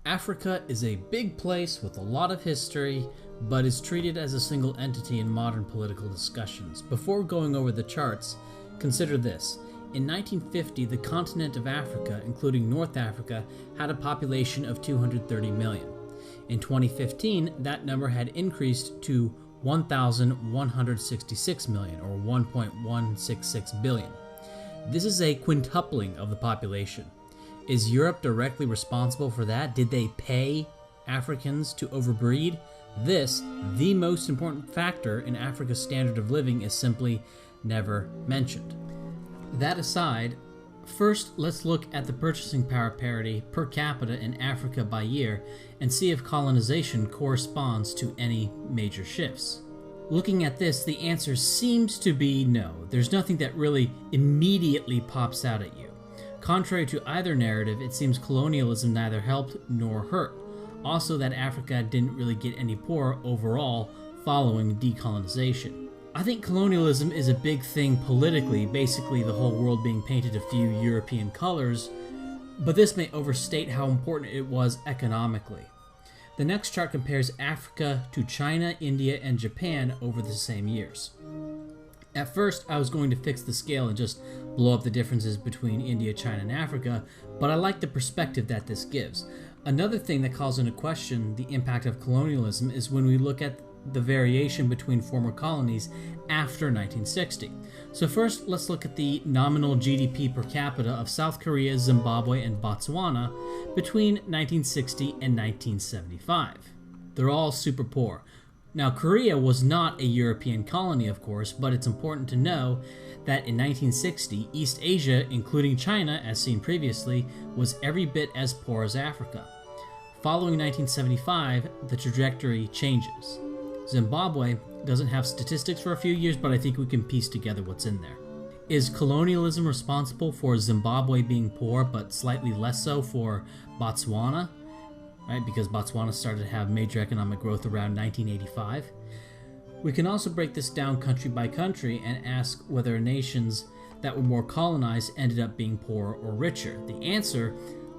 Africa is a big place with a lot of history, but is treated as a single entity in modern political discussions. Before going over the charts, consider this. In 1950, the continent of Africa, including North Africa, had a population of 230 million. In 2015, that number had increased to 1,166 million, or 1.166 billion. This is a quintupling of the population. Is Europe directly responsible for that? Did they pay Africans to overbreed? This, the most important factor in Africa's standard of living, is simply never mentioned. That aside, first let's look at the purchasing power parity per capita in Africa by year and see if colonization corresponds to any major shifts. Looking at this, the answer seems to be no. There's nothing that really immediately pops out at you. Contrary to either narrative, it seems colonialism neither helped nor hurt. Also, that Africa didn't really get any poorer overall following decolonization. I think colonialism is a big thing politically, basically the whole world being painted a few European colors, but this may overstate how important it was economically. The next chart compares Africa to China, India, and Japan over the same years. At first, I was going to fix the scale and just blow up the differences between India, China, and Africa, but I like the perspective that this gives. Another thing that calls into question the impact of colonialism is when we look at the variation between former colonies after 1960. So first, let's look at the nominal GDP per capita of South Korea, Zimbabwe, and Botswana between 1960 and 1975. They're all super poor. Now, Korea was not a European colony, of course, but it's important to know that in 1960, East Asia, including China, as seen previously, was every bit as poor as Africa. Following 1975, the trajectory changes. Zimbabwe doesn't have statistics for a few years, but I think we can piece together what's in there. Is colonialism responsible for Zimbabwe being poor, but slightly less so for Botswana? Right, because Botswana started to have major economic growth around 1985. We can also break this down country by country and ask whether nations that were more colonized ended up being poorer or richer. The answer,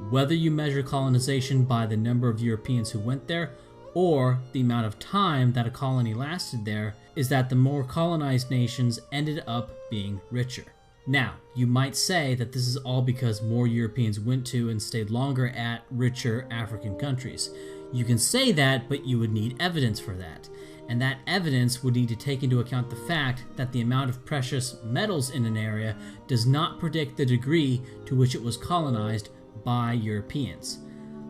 whether you measure colonization by the number of Europeans who went there or the amount of time that a colony lasted there, is that the more colonized nations ended up being richer. Now, you might say that this is all because more Europeans went to and stayed longer at richer African countries. You can say that, but you would need evidence for that. And that evidence would need to take into account the fact that the amount of precious metals in an area does not predict the degree to which it was colonized by Europeans.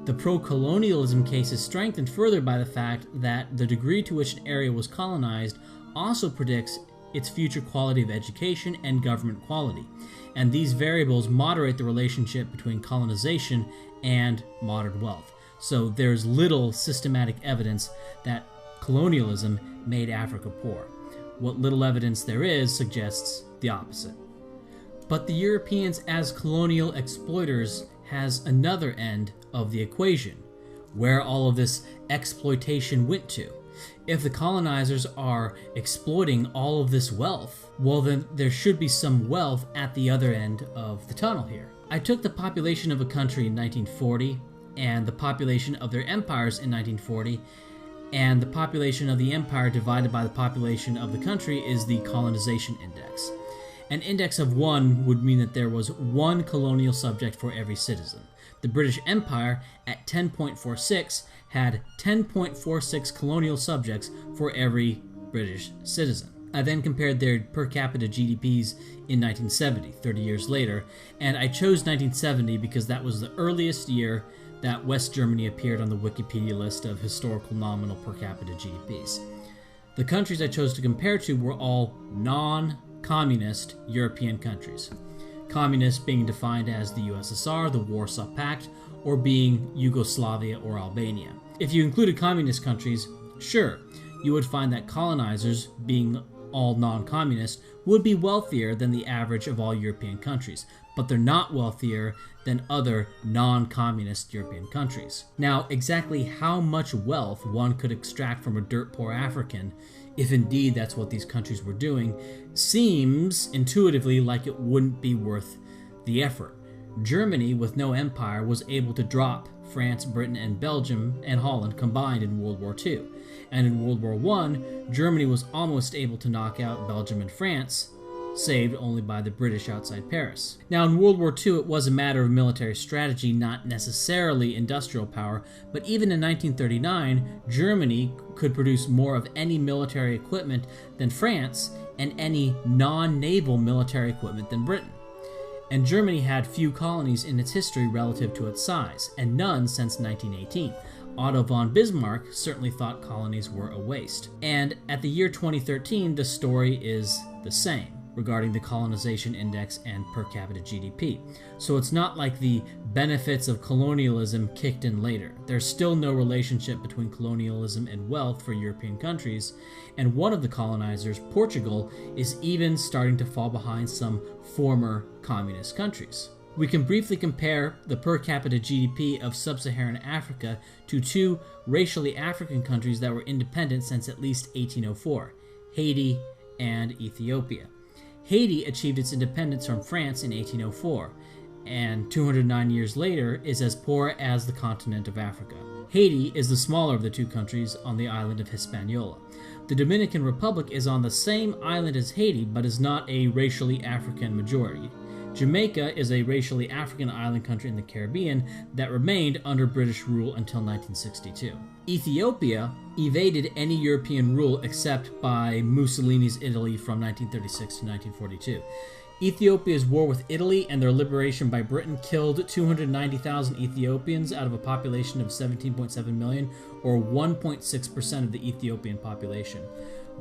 The pro-colonialism case is strengthened further by the fact that the degree to which an area was colonized also predicts its future quality of education and government quality, and these variables moderate the relationship between colonization and modern wealth. So there's little systematic evidence that colonialism made Africa poor. What little evidence there is suggests the opposite. But the Europeans as colonial exploiters has another end of the equation, where all of this exploitation went to. If the colonizers are exploiting all of this wealth, well then there should be some wealth at the other end of the tunnel here. I took the population of a country in 1940 and the population of their empires in 1940, and the population of the empire divided by the population of the country is the colonization index. An index of 1 would mean that there was one colonial subject for every citizen. The British Empire, at 10.46, had 10.46 colonial subjects for every British citizen. I then compared their per capita GDPs in 1970, 30 years later, and I chose 1970 because that was the earliest year that West Germany appeared on the Wikipedia list of historical nominal per capita GDPs. The countries I chose to compare to were all non-communist European countries. Communist being defined as the USSR, the Warsaw Pact, or being Yugoslavia or Albania. If you included communist countries, sure, you would find that colonizers, being all non-communist, would be wealthier than the average of all European countries, but they're not wealthier than other non-communist European countries. Now, exactly how much wealth one could extract from a dirt-poor African, if indeed that's what these countries were doing, seems intuitively like it wouldn't be worth the effort. Germany, with no empire, was able to drop France, Britain, and Belgium and Holland combined in World War II. And in World War I, Germany was almost able to knock out Belgium and France, saved only by the British outside Paris. Now, in World War II, it was a matter of military strategy, not necessarily industrial power, but even in 1939, Germany could produce more of any military equipment than France and any non-naval military equipment than Britain. And Germany had few colonies in its history relative to its size, and none since 1918. Otto von Bismarck certainly thought colonies were a waste. And at the year 2013, the story is the same regarding the colonization index and per capita GDP. So it's not like the benefits of colonialism kicked in later. There's still no relationship between colonialism and wealth for European countries, and one of the colonizers, Portugal, is even starting to fall behind some former communist countries. We can briefly compare the per capita GDP of sub-Saharan Africa to two racially African countries that were independent since at least 1804, Haiti and Ethiopia. Haiti achieved its independence from France in 1804, and 209 years later is as poor as the continent of Africa. Haiti is the smaller of the two countries on the island of Hispaniola. The Dominican Republic is on the same island as Haiti, but is not a racially African majority. Jamaica is a racially African island country in the Caribbean that remained under British rule until 1962. Ethiopia evaded any European rule except by Mussolini's Italy from 1936 to 1942. Ethiopia's war with Italy and their liberation by Britain killed 290,000 Ethiopians out of a population of 17.7 million, or 1.6% of the Ethiopian population.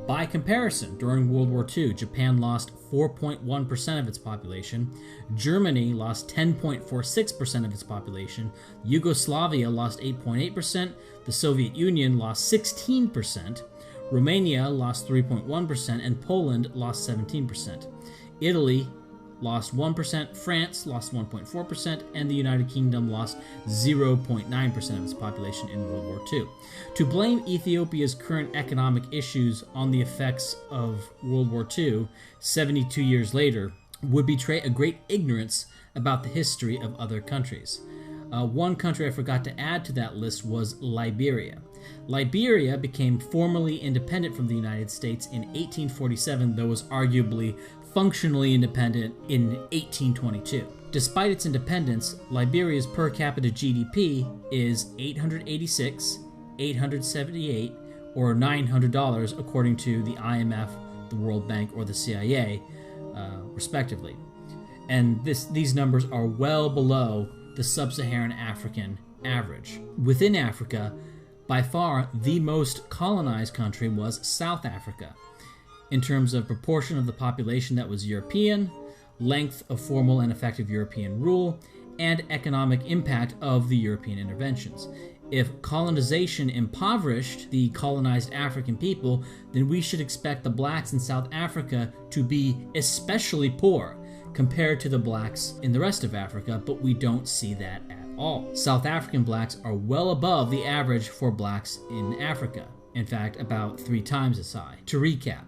By comparison, during World War II, Japan lost 4.1% of its population, Germany lost 10.46% of its population, Yugoslavia lost 8.8%, the Soviet Union lost 16%, Romania lost 3.1%, and Poland lost 17%. Italy lost 1%, France lost 1.4%, and the United Kingdom lost 0.9% of its population in World War II. To blame Ethiopia's current economic issues on the effects of World War II 72 years later would betray a great ignorance about the history of other countries. One country I forgot to add to that list was Liberia. Liberia became formally independent from the United States in 1847, though was arguably functionally independent in 1822. Despite its independence, Liberia's per capita GDP is $886, $878, or $900 according to the IMF, the World Bank, or the CIA, respectively. And these numbers are well below the sub-Saharan African average. Within Africa, by far the most colonized country was South Africa, in terms of proportion of the population that was European, length of formal and effective European rule, and economic impact of the European interventions. If colonization impoverished the colonized African people, then we should expect the blacks in South Africa to be especially poor compared to the blacks in the rest of Africa, but we don't see that at all. South African blacks are well above the average for blacks in Africa. In fact, about 3 times as high. To recap,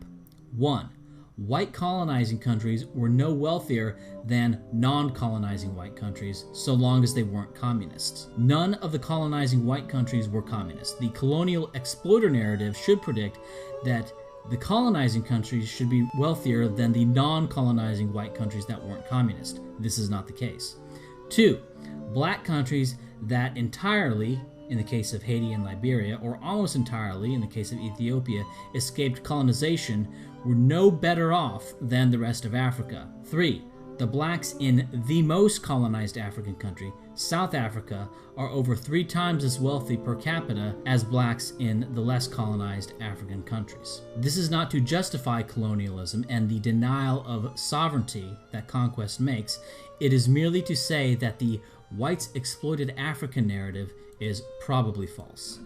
1. White colonizing countries were no wealthier than non-colonizing white countries, so long as they weren't communists. None of the colonizing white countries were communist. The colonial exploiter narrative should predict that the colonizing countries should be wealthier than the non-colonizing white countries that weren't communist. This is not the case. 2. Black countries that entirely, in the case of Haiti and Liberia, or almost entirely, in the case of Ethiopia, escaped colonization were no better off than the rest of Africa. 3. The blacks in the most colonized African country, South Africa, are over 3 times as wealthy per capita as blacks in the less colonized African countries. This is not to justify colonialism and the denial of sovereignty that conquest makes. It is merely to say that the whites exploited Africa narrative is probably false.